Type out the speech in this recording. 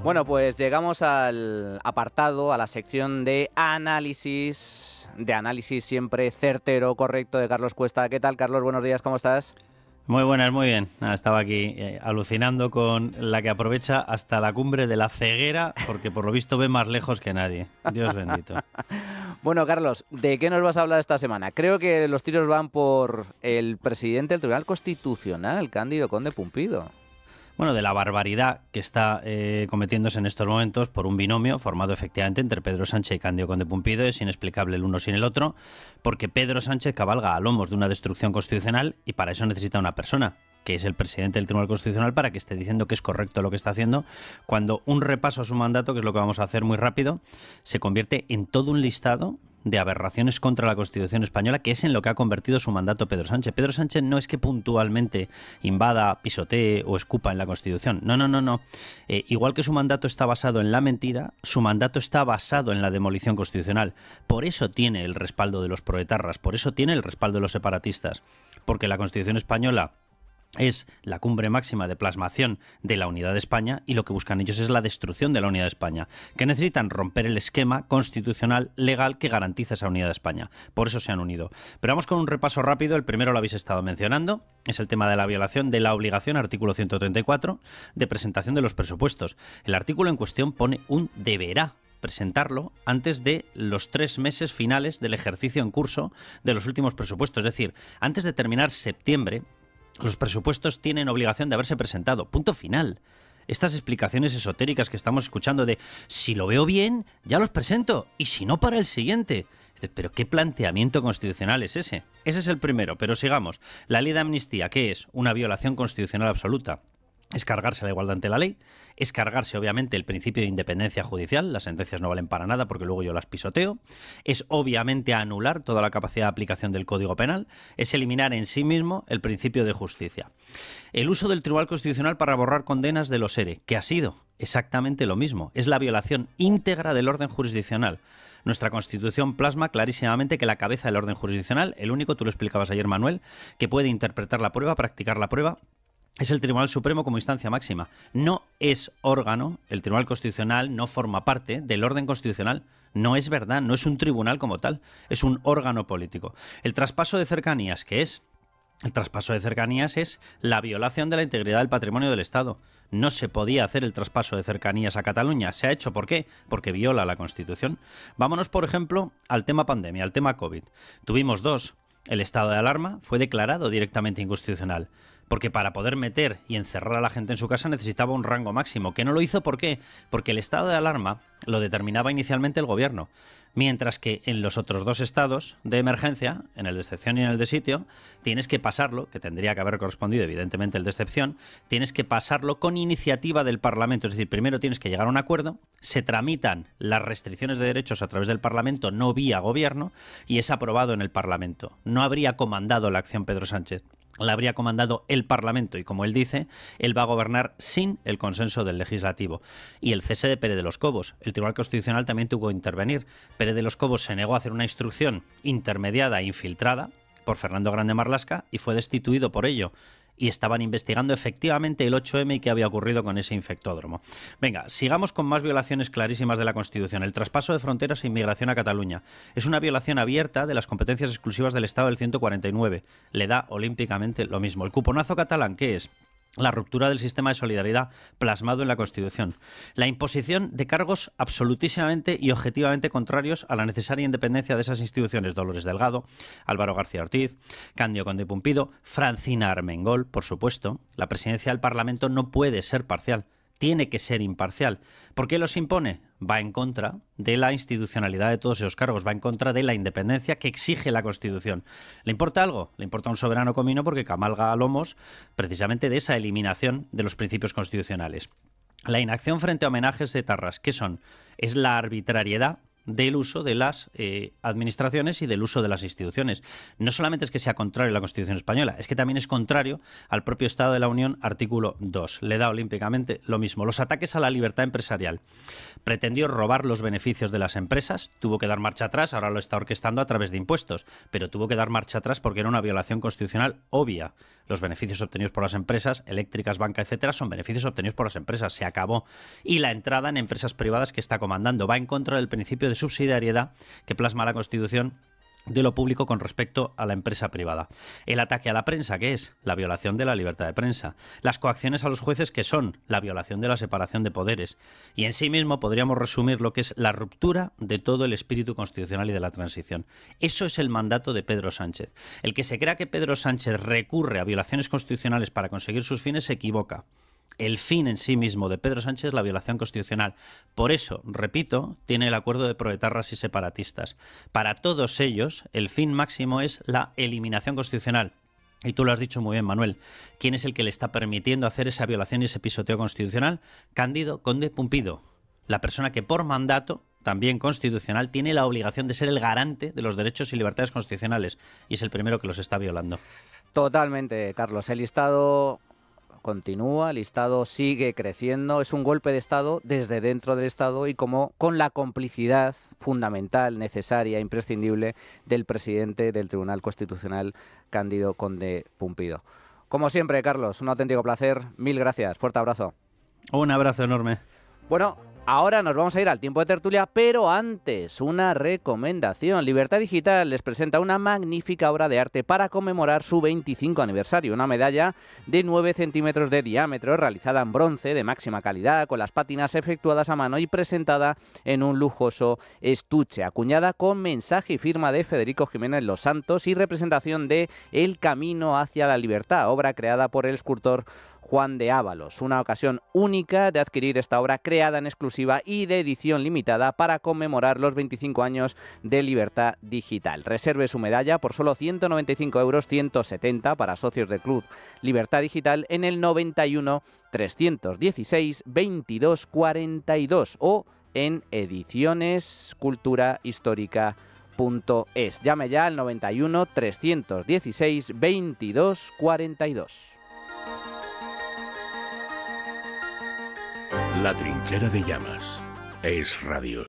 Bueno, pues llegamos al apartado, a la sección de análisis siempre certero, correcto, de Carlos Cuesta. ¿Qué tal, Carlos? Buenos días, ¿cómo estás? Muy buenas, muy bien. Estaba aquí alucinando con la que aprovecha hasta la cumbre de la ceguera, porque por lo visto ve más lejos que nadie. Dios bendito. Bueno, Carlos, ¿de qué nos vas a hablar esta semana? Creo que los tiros van por el presidente del Tribunal Constitucional, Cándido Conde Pumpido. Bueno, de la barbaridad que está cometiéndose en estos momentos por un binomio formado efectivamente entre Pedro Sánchez y Cándido Conde Pumpido. Es inexplicable el uno sin el otro, porque Pedro Sánchez cabalga a lomos de una destrucción constitucional y para eso necesita una persona, que es el presidente del Tribunal Constitucional, para que esté diciendo que es correcto lo que está haciendo, cuando un repaso a su mandato, que es lo que vamos a hacer muy rápido, se convierte en todo un listado de aberraciones contra la Constitución española, que es en lo que ha convertido su mandato Pedro Sánchez. Pedro Sánchez no es que puntualmente invada, pisotee o escupa en la Constitución. No. Igual que su mandato está basado en la mentira, su mandato está basado en la demolición constitucional. Por eso tiene el respaldo de los proetarras, por eso tiene el respaldo de los separatistas, porque la Constitución española es la cumbre máxima de plasmación de la unidad de España y lo que buscan ellos es la destrucción de la unidad de España, que necesitan romper el esquema constitucional legal que garantiza esa unidad de España. Por eso se han unido. Pero vamos con un repaso rápido. El primero lo habéis estado mencionando, es el tema de la violación de la obligación, artículo 134, de presentación de los presupuestos. El artículo en cuestión pone un deberá presentarlo antes de los 3 meses finales del ejercicio en curso de los últimos presupuestos. Es decir, antes de terminar septiembre, los presupuestos tienen obligación de haberse presentado. Punto final. Estas explicaciones esotéricas que estamos escuchando de si lo veo bien, ya los presento, y si no, para el siguiente. Pero ¿qué planteamiento constitucional es ese? Ese es el primero, pero sigamos. La ley de amnistía, ¿qué es? Una violación constitucional absoluta. Es cargarse la igualdad ante la ley, es cargarse obviamente el principio de independencia judicial, las sentencias no valen para nada porque luego yo las pisoteo, es obviamente anular toda la capacidad de aplicación del Código Penal, es eliminar en sí mismo el principio de justicia. El uso del Tribunal Constitucional para borrar condenas de los ERE, que ha sido exactamente lo mismo, es la violación íntegra del orden jurisdiccional. Nuestra Constitución plasma clarísimamente que la cabeza del orden jurisdiccional, el único, tú lo explicabas ayer, Manuel, que puede interpretar la prueba, practicar la prueba, es el Tribunal Supremo como instancia máxima. No es órgano, el Tribunal Constitucional no forma parte del orden constitucional. No es verdad, no es un tribunal como tal, es un órgano político. El traspaso de cercanías, ¿qué es? El traspaso de cercanías es la violación de la integridad del patrimonio del Estado. No se podía hacer el traspaso de cercanías a Cataluña. ¿Se ha hecho? ¿Por qué? Porque viola la Constitución. Vámonos, por ejemplo, al tema pandemia, al tema COVID. Tuvimos dos. El estado de alarma fue declarado directamente inconstitucional, porque para poder meter y encerrar a la gente en su casa necesitaba un rango máximo, que no lo hizo. ¿Por qué? Porque el estado de alarma lo determinaba inicialmente el gobierno, mientras que en los otros dos estados de emergencia, en el de excepción y en el de sitio, tienes que pasarlo, que tendría que haber correspondido evidentemente el de excepción, tienes que pasarlo con iniciativa del Parlamento. Es decir, primero tienes que llegar a un acuerdo, se tramitan las restricciones de derechos a través del Parlamento, no vía gobierno, y es aprobado en el Parlamento. No habría comandado la acción Pedro Sánchez, la habría comandado el Parlamento y, como él dice, él va a gobernar sin el consenso del Legislativo. Y el cese de Pérez de los Cobos. El Tribunal Constitucional también tuvo que intervenir. Pérez de los Cobos se negó a hacer una instrucción intermediada e infiltrada por Fernando Grande Marlaska y fue destituido por ello. Y estaban investigando efectivamente el 8M y qué había ocurrido con ese infectódromo. Venga, sigamos con más violaciones clarísimas de la Constitución. El traspaso de fronteras e inmigración a Cataluña. Es una violación abierta de las competencias exclusivas del Estado del 149. Le da olímpicamente lo mismo. El cuponazo catalán, ¿qué es? La ruptura del sistema de solidaridad plasmado en la Constitución. La imposición de cargos absolutísimamente y objetivamente contrarios a la necesaria independencia de esas instituciones. Dolores Delgado, Álvaro García Ortiz, Cándido Conde Pumpido, Francina Armengol, por supuesto. La presidencia del Parlamento no puede ser parcial. Tiene que ser imparcial. ¿Por qué los impone? Va en contra de la institucionalidad de todos esos cargos, va en contra de la independencia que exige la Constitución. ¿Le importa algo? Le importa un soberano comino porque camalga a lomos precisamente de esa eliminación de los principios constitucionales. La inacción frente a homenajes de etarras, ¿qué son? Es la arbitrariedad del uso de las administraciones y del uso de las instituciones. No solamente es que sea contrario a la Constitución española, es que también es contrario al propio Estado de la Unión, artículo 2. Le da olímpicamente lo mismo. Los ataques a la libertad empresarial. Pretendió robar los beneficios de las empresas, tuvo que dar marcha atrás, ahora lo está orquestando a través de impuestos, pero tuvo que dar marcha atrás porque era una violación constitucional obvia. Los beneficios obtenidos por las empresas, eléctricas, banca, etcétera, son beneficios obtenidos por las empresas. Se acabó. Y la entrada en empresas privadas que está comandando va en contra del principio de subsidiariedad que plasma la Constitución de lo público con respecto a la empresa privada. El ataque a la prensa, que es la violación de la libertad de prensa. Las coacciones a los jueces, que son la violación de la separación de poderes. Y en sí mismo podríamos resumir lo que es la ruptura de todo el espíritu constitucional y de la transición. Eso es el mandato de Pedro Sánchez. El que se crea que Pedro Sánchez recurre a violaciones constitucionales para conseguir sus fines se equivoca. El fin en sí mismo de Pedro Sánchez es la violación constitucional. Por eso, repito, tiene el acuerdo de proetarras y separatistas. Para todos ellos, el fin máximo es la eliminación constitucional. Y tú lo has dicho muy bien, Manuel. ¿Quién es el que le está permitiendo hacer esa violación y ese pisoteo constitucional? Cándido Conde Pumpido, la persona que por mandato, también constitucional, tiene la obligación de ser el garante de los derechos y libertades constitucionales. Y es el primero que los está violando. Totalmente, Carlos. El listado continúa, el Estado sigue creciendo, es un golpe de Estado desde dentro del Estado y como con la complicidad fundamental, necesaria, imprescindible del presidente del Tribunal Constitucional, Cándido Conde Pumpido. Como siempre, Carlos, un auténtico placer, mil gracias, fuerte abrazo. Un abrazo enorme. Bueno, ahora nos vamos a ir al tiempo de tertulia, pero antes una recomendación. Libertad Digital les presenta una magnífica obra de arte para conmemorar su 25 aniversario. Una medalla de 9 centímetros de diámetro, realizada en bronce de máxima calidad, con las pátinas efectuadas a mano y presentada en un lujoso estuche, acuñada con mensaje y firma de Federico Jiménez Los Santos y representación de El Camino hacia la Libertad, obra creada por el escultor Juan de Ábalos. Una ocasión única de adquirir esta obra creada en exclusiva y de edición limitada para conmemorar los 25 años de Libertad Digital. Reserve su medalla por solo 195 euros, 170 para socios del Club Libertad Digital en el 91 316 22 42 o en edicionesculturahistórica.es. Llame ya al 91 316 22 42. La Trinchera de Llamas es radio.